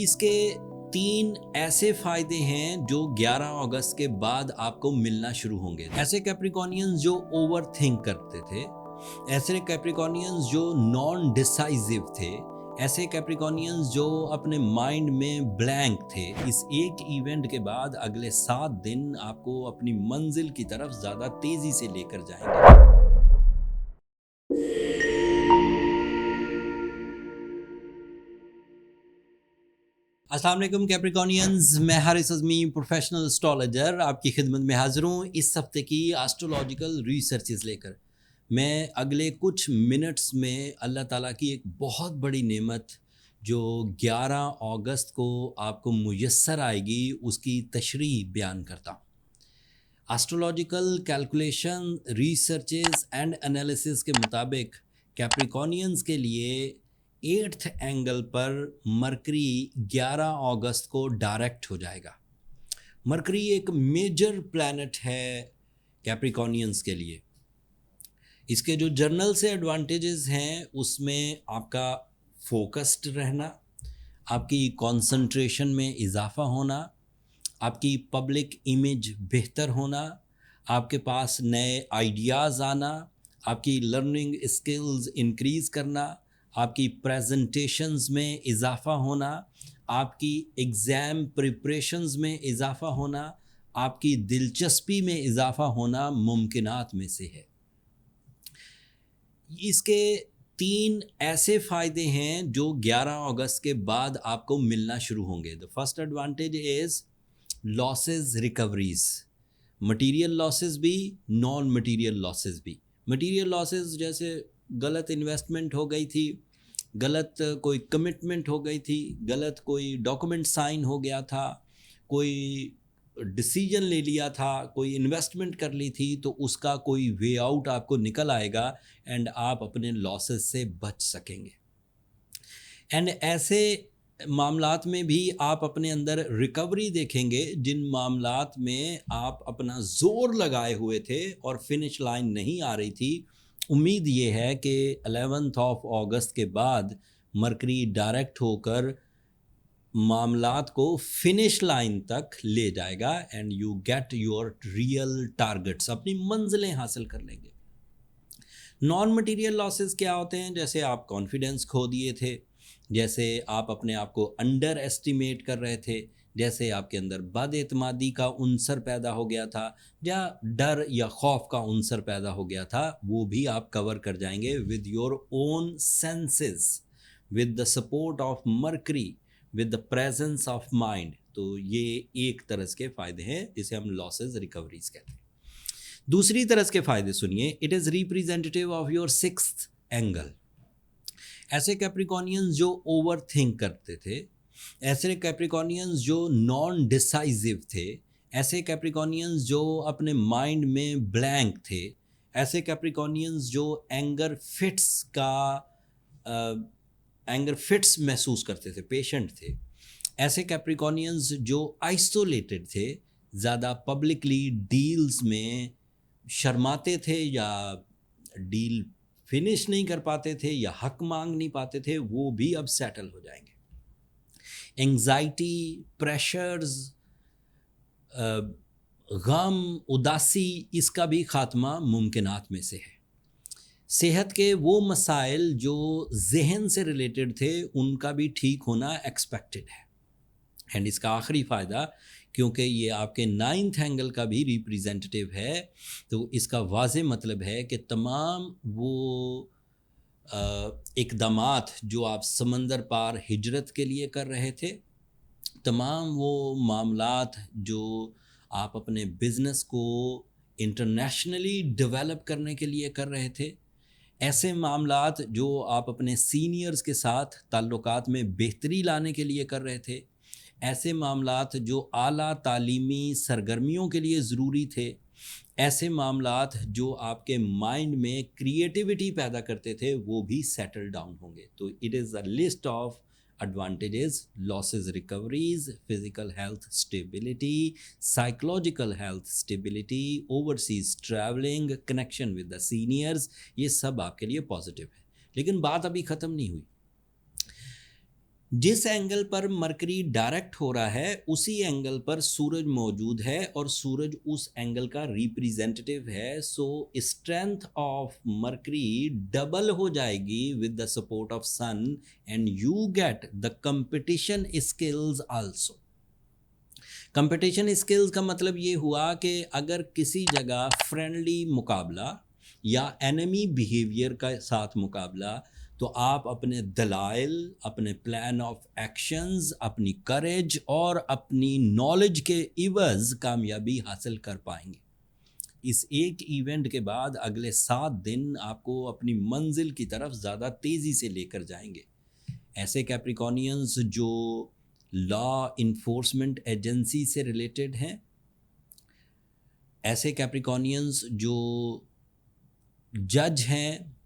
اس کے 3 ایسے فائدے ہیں جو 11 اگست کے بعد آپ کو ملنا شروع ہوں گے. ایسے کیپریکونینز جو اوور تھنک کرتے تھے، ایسے کیپریکونینز جو نان ڈیسائزو تھے، ایسے کیپریکونینز جو اپنے مائنڈ میں بلینک تھے، اس ایک ایونٹ کے بعد اگلے 7 دن آپ کو اپنی منزل کی طرف زیادہ تیزی سے لے کر جائیں گے. السلام علیکم کیپریکونینز، میں حارث اعظمی پروفیشنل اسٹرالوجر آپ کی خدمت میں حاضر ہوں اس ہفتے کی ایسٹرولوجیکل ریسرچز لے کر. میں اگلے کچھ منٹس میں اللہ تعالیٰ کی ایک بہت بڑی نعمت جو 11 اگست کو آپ کو میسر آئے گی اس کی تشریح بیان کرتا ہوں. ایسٹرولوجیکل کیلکولیشن، ریسرچز اینڈ انالیسز کے مطابق کیپریکونینز کے لیے 8th اینگل پر مرکری 11 اگست کو ڈائریکٹ ہو جائے گا. مرکری ایک میجر پلانٹ ہے کیپریکونینز کے لیے. اس کے جو جرنل سے ایڈوانٹیجز ہیں اس میں آپ کا فوکسڈ رہنا، آپ کی کنسنٹریشن میں اضافہ ہونا، آپ کی پبلک امیج بہتر ہونا، آپ کے پاس نئے آئیڈیاز آنا، آپ کی لرننگ اسکلز انکریز کرنا، آپ کی پریزنٹیشنز میں اضافہ ہونا، آپ کی ایگزام پریپریشنز میں اضافہ ہونا، آپ کی دلچسپی میں اضافہ ہونا ممکنات میں سے ہے. اس کے 3 ایسے فائدے ہیں جو 11 اگست کے بعد آپ کو ملنا شروع ہوں گے. The first advantage is losses recoveries. Material losses بھی، نان مٹیریل لاسز بھی. مٹیریل لاسز جیسے غلط انویسٹمنٹ ہو گئی تھی، غلط کوئی کمٹمنٹ ہو گئی تھی، غلط کوئی ڈاکومنٹ سائن ہو گیا تھا، کوئی ڈیسیجن لے لیا تھا، کوئی انویسٹمنٹ کر لی تھی، تو اس کا کوئی وے آؤٹ آپ کو نکل آئے گا اینڈ آپ اپنے لاسز سے بچ سکیں گے. اینڈ ایسے معاملات میں بھی آپ اپنے اندر ریکوری دیکھیں گے جن معاملات میں آپ اپنا زور لگائے ہوئے تھے اور فنش لائن نہیں آ رہی تھی. امید یہ ہے کہ 11 اگست کے بعد مرکری ڈائریکٹ ہو کر معاملات کو فنش لائن تک لے جائے گا and you get your real targets, اپنی منزلیں حاصل کر لیں گے. نان مٹیریل لاسز کیا ہوتے ہیں؟ جیسے آپ کانفیڈنس کھو دیے تھے، جیسے آپ اپنے آپ کو انڈر ایسٹیمیٹ کر رہے تھے، جیسے آپ کے اندر بد اعتمادی کا عنصر پیدا ہو گیا تھا، یا ڈر یا خوف کا عنصر پیدا ہو گیا تھا، وہ بھی آپ کور کر جائیں گے with your own senses, with the support of Mercury, with the presence of mind. تو یہ ایک طرز کے فائدے ہیں جسے ہم لاسز ریکوریز کہتے ہیں. دوسری طرز کے فائدے سنیے. It is representative of your 6th angle. ایسے کیپریکونینز جو اوور تھنک کرتے تھے، ایسے کیپریکونینز جو نان ڈیسائزو تھے، ایسے کیپریکونینز جو اپنے مائنڈ میں بلینک تھے، ایسے کیپریکونینز جو اینگر فٹس محسوس کرتے تھے، پیشنٹ تھے، ایسے کیپریکونینز جو آئسولیٹڈ تھے، زیادہ پبلکلی ڈیلز میں شرماتے تھے یا ڈیل فنش نہیں کر پاتے تھے یا حق مانگ نہیں پاتے تھے، وہ بھی اب سیٹل ہو جائیں گے. انگزائٹی، پریشرز، غم، اداسی، اس کا بھی خاتمہ ممکنات میں سے ہے. صحت کے وہ مسائل جو ذہن سے ریلیٹڈ تھے ان کا بھی ٹھیک ہونا ایکسپیکٹڈ ہے. اینڈ اس کا آخری فائدہ، کیونکہ یہ آپ کے 9th اینگل کا بھی ریپریزنٹیو ہے، تو اس کا واضح مطلب ہے کہ تمام وہ اقدامات جو آپ سمندر پار ہجرت کے لیے کر رہے تھے، تمام وہ معاملات جو آپ اپنے بزنس کو انٹرنیشنلی ڈیولپ کرنے کے لیے کر رہے تھے، ایسے معاملات جو آپ اپنے سینئرز کے ساتھ تعلقات میں بہتری لانے کے لیے کر رہے تھے، ایسے معاملات جو اعلیٰ تعلیمی سرگرمیوں کے لیے ضروری تھے، ایسے معاملات جو آپ کے مائنڈ میں کریٹیوٹی پیدا کرتے تھے، وہ بھی سیٹل ڈاؤن ہوں گے. تو it is a list of advantages: losses recoveries, physical health stability, psychological health stability, overseas travelling, connection with the seniors. یہ سب آپ کے لیے پازیٹیو ہے. لیکن بات ابھی ختم نہیں ہوئی. जिस एंगल पर मरकरी डायरेक्ट हो रहा है उसी एंगल पर सूरज मौजूद है और सूरज उस एंगल का रिप्रेजेंटेटिव है, so strength of Mercury double हो जाएगी with the support of Sun and you get the competition skills also. Competition skills का मतलब ये हुआ कि अगर किसी जगह फ्रेंडली मुकाबला या एनिमी बिहेवियर का साथ मुकाबला, तो आप अपने दलाइल, अपने प्लान ऑफ एक्शंस, अपनी करेज और अपनी नॉलेज के इवज़ कामयाबी हासिल कर पाएंगे। इस एक इवेंट के बाद अगले 7 दिन आपको अपनी मंजिल की तरफ ज़्यादा तेज़ी से लेकर जाएंगे। ऐसे कैप्रिकॉनियंस जो लॉ इन्फोर्समेंट एजेंसी से रिलेटेड हैं, ऐसे कैप्रिकॉनियंस जो जज हैं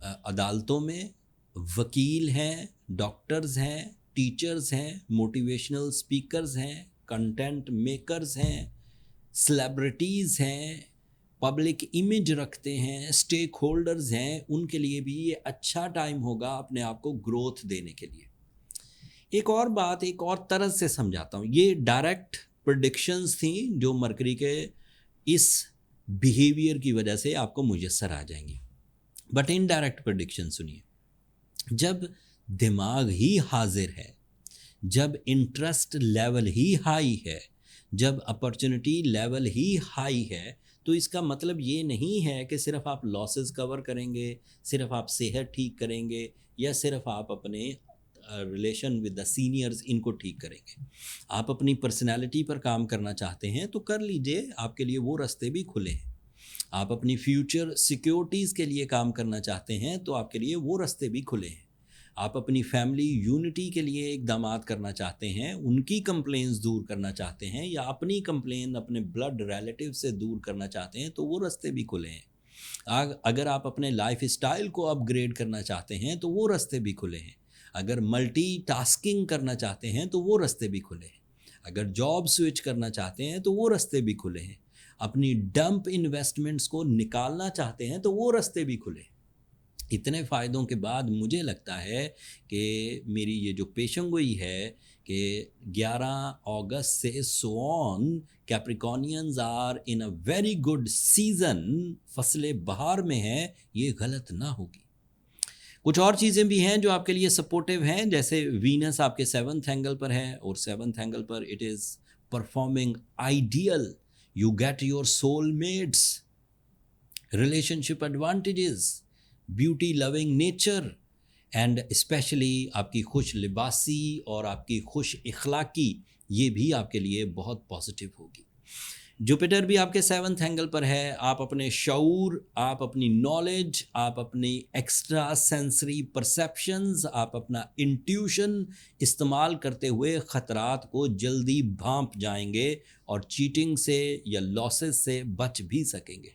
अदालतों में, वकील हैं, डॉक्टर्स हैं, टीचर्स हैं, मोटिवेशनल स्पीकर्स हैं, कंटेंट मेकर्स हैं, सेलिब्रिटीज़ हैं, पब्लिक इमेज रखते हैं, स्टेक होल्डर्स हैं, उनके लिए भी ये अच्छा टाइम होगा अपने आप को ग्रोथ देने के लिए। एक और बात एक और तरह से समझाता हूँ, ये डायरेक्ट प्रेडिक्शंस थी जो मरकरी के इस बिहेवियर की वजह से आपको मुयस्सर आ जाएंगी। बट इनडायरेक्ट प्रेडिक्शन सुनिए, जब दिमाग ही हाजिर है, जब इंटरेस्ट लेवल ही हाई है, जब अपॉर्चुनिटी लेवल ही हाई है, तो इसका मतलब ये नहीं है कि सिर्फ आप लॉसेस कवर करेंगे, सिर्फ आप सेहत ठीक करेंगे या सिर्फ आप अपने रिलेशन विद द सीनियर्स इनको ठीक करेंगे। आप अपनी पर्सनालिटी पर काम करना चाहते हैं तो कर लीजिए, आपके लिए वो रास्ते भी खुले हैं। आप अपनी फ्यूचर सिक्योरिटीज़ के लिए काम करना चाहते हैं तो आपके लिए वो रास्ते भी खुले हैं। आप अपनी फैमिली यूनिटी के लिए इक़दामात करना चाहते हैं, उनकी कंप्लेंट्स दूर करना चाहते हैं या अपनी कंप्लेन अपने ब्लड रिलेटिव से दूर करना चाहते हैं तो वो रास्ते भी खुले हैं। अगर आप अपने लाइफ स्टाइल को अपग्रेड करना चाहते हैं तो वो रास्ते भी खुले हैं। अगर मल्टी टास्किंग करना चाहते हैं तो वो रास्ते भी खुले हैं। अगर जॉब स्विच करना चाहते हैं तो वो रास्ते भी खुले हैं। अपनी डंप इन्वेस्टमेंट्स को निकालना चाहते हैं तो वो रास्ते भी खुले हैं। इतने फ़ायदों के बाद मुझे लगता है कि मेरी ये जो पेशंगोई है कि 11 अगस्त से so on Capricornians are in a very good season, फसलें बहार में हैं, ये गलत ना होगी। कुछ और चीज़ें भी हैं जो आपके लिए सपोर्टिव हैं, जैसे वीनस आपके 7th एंगल पर है और 7th एंगल पर it is performing ideal, you get your soulmates, relationship advantages, beauty loving nature and specially आपकी खुश लिबासी और आपकी खुश इखलाकी, ये भी आपके लिए बहुत पॉजिटिव होगी। जुपिटर भी आपके 7th एंगल पर है। आप अपने शऊर, आप अपनी नॉलेज, आप अपनी एक्स्ट्रा सेंसरी परसेप्शंस, आप अपना इंट्यूशन इस्तेमाल करते हुए ख़तरात को जल्दी भांप जाएंगे और चीटिंग से या लॉसेस से बच भी सकेंगे।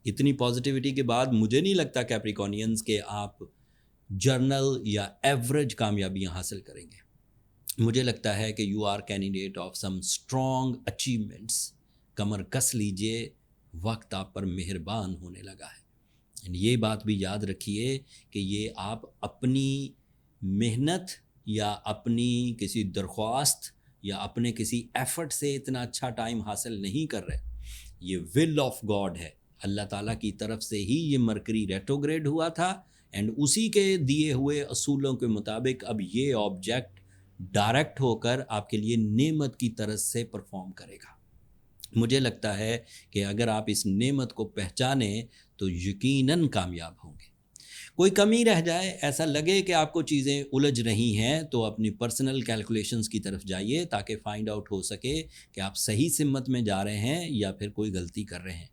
इतनी पॉजिटिविटी के बाद मुझे नहीं लगता कैप्रिकॉनियंस के आप जर्नल या एवरेज कामयाबियां हासिल करेंगे। मुझे लगता है कि you are candidate of some strong achievements. कमर कस लीजिए, वक्त आप पर मेहरबान होने लगा है। एंड ये बात भी याद रखिए कि ये आप अपनी मेहनत या अपनी किसी दरख्वास्त या अपने किसी एफर्ट से इतना अच्छा टाइम हासिल नहीं कर रहे, ये विल ऑफ गॉड है। अल्लाह ताला की तरफ से ही ये मरकरी रेट्रोग्रेड हुआ था एंड उसी के दिए हुए असूलों के मुताबिक अब ये ऑब्जेक्ट डायरेक्ट होकर आपके लिए नेमत की तरह से परफॉर्म करेगा। मुझे लगता है कि अगर आप इस नेमत को पहचानें तो यकीनन कामयाब होंगे। कोई कमी रह जाए, ऐसा लगे कि आपको चीज़ें उलझ रही हैं, तो अपनी पर्सनल कैलकुलेशंस की तरफ जाइए ताकि फाइंड आउट हो सके कि आप सही सिमत में जा रहे हैं या फिर कोई गलती कर रहे हैं।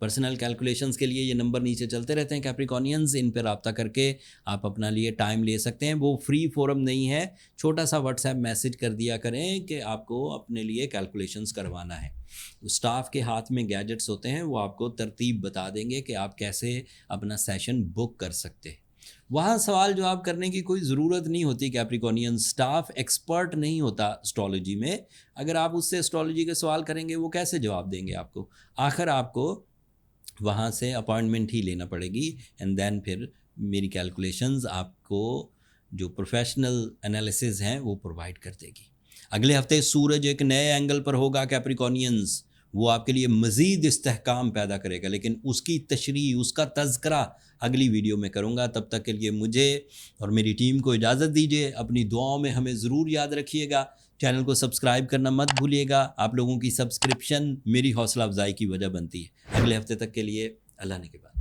पर्सनल कैलकुलेशंस के लिए ये नंबर नीचे चलते रहते हैं कैप्रिकॉनियंस, इन पर रब्ता करके आप अपना लिए टाइम ले सकते हैं। वो फ्री फोरम नहीं है, छोटा सा व्हाट्सएप मैसेज कर दिया करें कि आपको अपने लिए कैलकुलेशंस करवाना है। स्टाफ के हाथ में गैजेट्स होते हैं, वो आपको तरतीब बता देंगे कि आप कैसे अपना सेशन बुक कर सकते हैं। वहाँ सवाल जवाब करने की कोई ज़रूरत नहीं होती। कैप्रिकॉनियन स्टाफ एक्सपर्ट नहीं होता एस्ट्रोलॉजी में। अगर आप उससे एस्ट्रोलॉजी के सवाल करेंगे वो कैसे जवाब देंगे आपको। आखिर आपको वहाँ से अपॉइंटमेंट ही लेना पड़ेगी एंड देन फिर मेरी कैलकुलेशंस आपको جو پروفیشنل انالیسز ہیں وہ پرووائڈ کر دے گی. اگلے ہفتے سورج ایک نئے اینگل پر ہوگا کیپریکونینز، وہ آپ کے لیے مزید استحکام پیدا کرے گا، لیکن اس کی تشریح، اس کا تذکرہ اگلی ویڈیو میں کروں گا. تب تک کے لیے مجھے اور میری ٹیم کو اجازت دیجیے. اپنی دعاؤں میں ہمیں ضرور یاد رکھیے گا. چینل کو سبسکرائب کرنا مت بھولیے گا. آپ لوگوں کی سبسکرپشن میری حوصلہ افزائی کی وجہ بنتی ہے. اگلے ہفتے تک کے لیے اللہ نے کے بعد.